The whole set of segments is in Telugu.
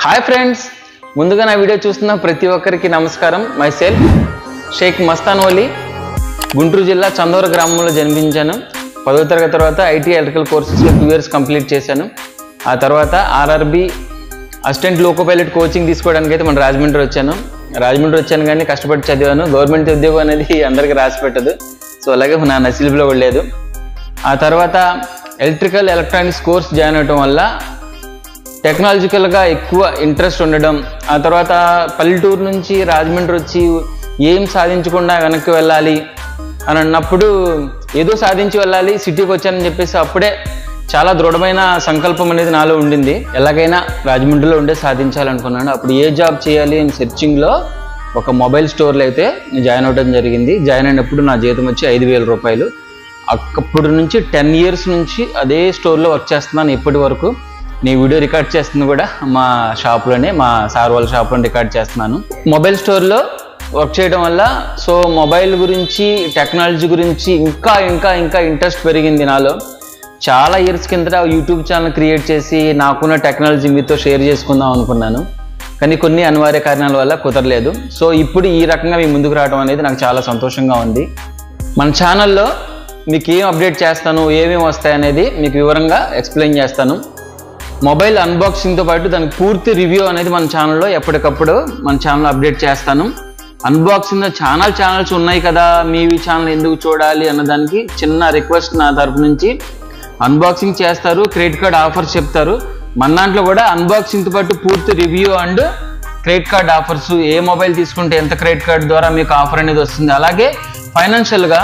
హాయ్ ఫ్రెండ్స్, ముందుగా నా వీడియో చూస్తున్న ప్రతి ఒక్కరికి నమస్కారం. మై సెల్ఫ్ షేక్ మస్తాన్ వలి, గుంటూరు జిల్లా చందోర గ్రామంలో జన్మించాను. 10వ తరగతి తర్వాత ఐటీ ఎలక్ట్రికల్ కోర్సెస్లో 2 years కంప్లీట్ చేశాను. ఆ తర్వాత RRB assistant loco pilot coaching తీసుకోవడానికి అయితే మన రాజమండ్రి వచ్చాను కానీ కష్టపడి చదివాను. గవర్నమెంట్ ఉద్యోగం అనేది అందరికీ రాసి పెట్టదు, సో అలాగే నా నసీబులో లేదు. ఆ తర్వాత ఎలక్ట్రికల్ ఎలక్ట్రానిక్స్ కోర్స్ జాయిన్ అవడం వల్ల టెక్నాలజికల్గా ఎక్కువ ఇంట్రెస్ట్ ఉండడం, ఆ తర్వాత పల్లెటూరు నుంచి రాజమండ్రి వచ్చి ఏం సాధించకుండా వెనక్కి వెళ్ళాలి అని అన్నప్పుడు ఏదో సాధించి వెళ్ళాలి, సిటీకి వచ్చానని చెప్పేసి అప్పుడే చాలా దృఢమైన సంకల్పం అనేది నాలో ఉండింది. ఎలాగైనా రాజమండ్రిలో ఉండే సాధించాలనుకున్నాను. అప్పుడు ఏ జాబ్ చేయాలి అని సెర్చింగ్లో ఒక మొబైల్ స్టోర్లో అయితే జాయిన్ అవ్వడం జరిగింది. జాయిన్ అయినప్పుడు నా జీతం వచ్చి 5,000 రూపాయలు. అప్పటి నుంచి 10 years నుంచి అదే స్టోర్లో వర్క్ చేస్తున్నాను. ఇప్పటి వరకు నేను వీడియో రికార్డ్ చేస్తుంది కూడా మా షాప్లోనే, మా సార్ వాళ్ళ షాప్లో రికార్డ్ చేస్తున్నాను. మొబైల్ స్టోర్లో వర్క్ చేయడం వల్ల సో మొబైల్ గురించి, టెక్నాలజీ గురించి ఇంకా ఇంట్రెస్ట్ పెరిగింది నాలో. చాలా ఇయర్స్ కిందట యూట్యూబ్ ఛానల్ క్రియేట్ చేసి నాకున్న టెక్నాలజీ మీతో షేర్ చేసుకుందాం అనుకున్నాను, కానీ కొన్ని అనివార్య కారణాల వల్ల కుదరలేదు. సో ఇప్పుడు ఈ రకంగా మీ ముందుకు రావడం అనేది నాకు చాలా సంతోషంగా ఉంది. మన ఛానల్లో మీకు ఏం అప్డేట్ చేస్తాను, ఏమేమి వస్తాయనేది మీకు వివరంగా ఎక్స్ప్లెయిన్ చేస్తాను. మొబైల్ అన్బాక్సింగ్తో పాటు దానికి పూర్తి రివ్యూ అనేది మన ఛానల్లో ఎప్పటికప్పుడు మన ఛానల్లో అప్డేట్ చేస్తాను. అన్బాక్సింగ్లో ఛానల్స్ ఉన్నాయి కదా, మీవి ఛానల్ ఎందుకు చూడాలి అన్నదానికి చిన్న రిక్వెస్ట్ నా తరపు నుంచి. అన్బాక్సింగ్ చేస్తారు, క్రెడిట్ కార్డ్ ఆఫర్స్ చెప్తారు. మన దాంట్లో కూడా అన్బాక్సింగ్తో పాటు పూర్తి review and credit card offers, A mobile తీసుకుంటే ఎంత క్రెడిట్ కార్డ్ ద్వారా మీకు ఆఫర్ అనేది వస్తుంది. అలాగే ఫైనాన్షియల్గా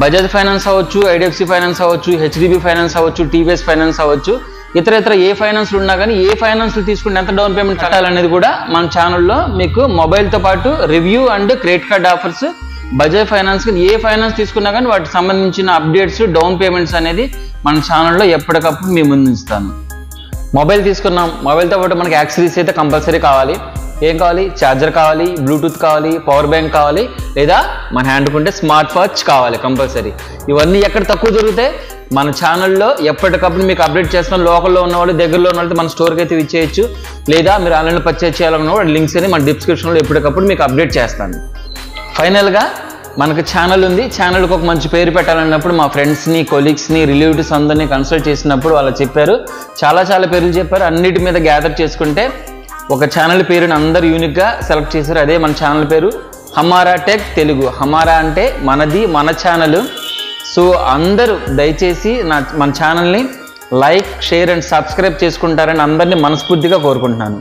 బజాజ్ ఫైనాన్స్ అవ్వచ్చు, ఐడిఎఫ్సి ఫైనాన్స్ అవ్వచ్చు, హెచ్డిబి ఫైనాన్స్ అవ్వచ్చు, టీవీఎస్ ఫైనాన్స్ అవ్వచ్చు, ఇతర ఏ ఫైనాన్స్లు ఉన్నా కానీ ఏ ఫైనాన్స్లు తీసుకుంటే ఎంత డౌన్ పేమెంట్ కట్టాలనేది కూడా మన ఛానల్లో మీకు మొబైల్తో పాటు review and credit card offers, Bajaj finance A finance తీసుకున్నా కానీ వాటికి సంబంధించిన అప్డేట్స్, డౌన్ పేమెంట్స్ అనేది మన ఛానల్లో ఎప్పటికప్పుడు మీ ముందు ఉంచుతాను. మొబైల్ తీసుకున్నాం, మొబైల్తో పాటు మనకి యాక్సెసరీస్ అయితే కంపల్సరీ కావాలి. ఏం కావాలి? ఛార్జర్ కావాలి, బ్లూటూత్ కావాలి, పవర్ బ్యాంక్ కావాలి, లేదా మన హ్యాండ్కుంటే స్మార్ట్ వాచ్ కావాలి కంపల్సరీ. ఇవన్నీ ఎక్కడ తక్కువ దొరుకుతాయి? మన ఛానల్లో ఎప్పటికప్పుడు మీకు అప్డేట్ చేస్తాం. లోకల్లో ఉన్నవాళ్ళు, దగ్గరలో ఉన్న వాళ్ళతో మన స్టోర్కి అయితే ఇచ్చేయచ్చు, లేదా మీరు ఆన్లైన్లో పర్చేజ్ చేయాలన్న వాడు లింక్స్ అని మన డిస్క్రిప్షన్లో ఎప్పటికప్పుడు మీకు అప్డేట్ చేస్తాను. ఫైనల్గా మనకు ఛానల్ ఉంది. ఛానల్కి ఒక మంచి పేరు పెట్టాలన్నప్పుడు మా ఫ్రెండ్స్ని, కొలీగ్స్ని, రిలేటివ్స్ అందరినీ కన్సల్ట్ చేసినప్పుడు వాళ్ళు చెప్పారు, చాలా పేర్లు చెప్పారు. అన్నిటి మీద గ్యాదర్ చేసుకుంటే ఒక ఛానల్ పేరుని అందరూ యూనిక్గా సెలెక్ట్ చేశారు. అదే మన ఛానల్ పేరు హమారా టెక్ తెలుగు. హమారా అంటే మనది, మన ఛానల్. సో అందరూ దయచేసి మన ఛానల్ని లైక్, షేర్ అండ్ సబ్స్క్రైబ్ చేసుకుంటారని అందరినీ మనస్ఫూర్తిగా కోరుకుంటున్నాను.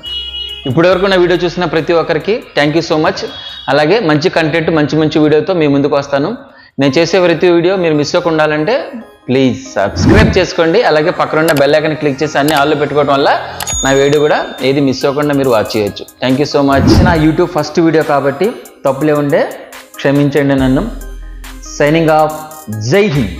ఇప్పటివరకు నా వీడియో చూసిన ప్రతి ఒక్కరికి థ్యాంక్ యూ సో మచ్. అలాగే మంచి కంటెంట్, మంచి వీడియోతో మీ ముందుకు వస్తాను. నేను చేసే ప్రతి వీడియో మీరు మిస్ అవ్వకుండా ఉండాలంటే ప్లీజ్ సబ్స్క్రైబ్ చేసుకోండి. అలాగే పక్కన ఉన్న బెల్ ఐకాన్ క్లిక్ చేసి అన్ని ఆల్లో పెట్టుకోవడం వల్ల నా వీడియో కూడా ఏది మిస్ అవ్వకుండా మీరు వాచ్ చేయొచ్చు. Thank you so much. నా యూట్యూబ్ ఫస్ట్ వీడియో కాబట్టి తప్పులే ఉండే క్షమించండి నన్ను. Signing off. జై హింద్.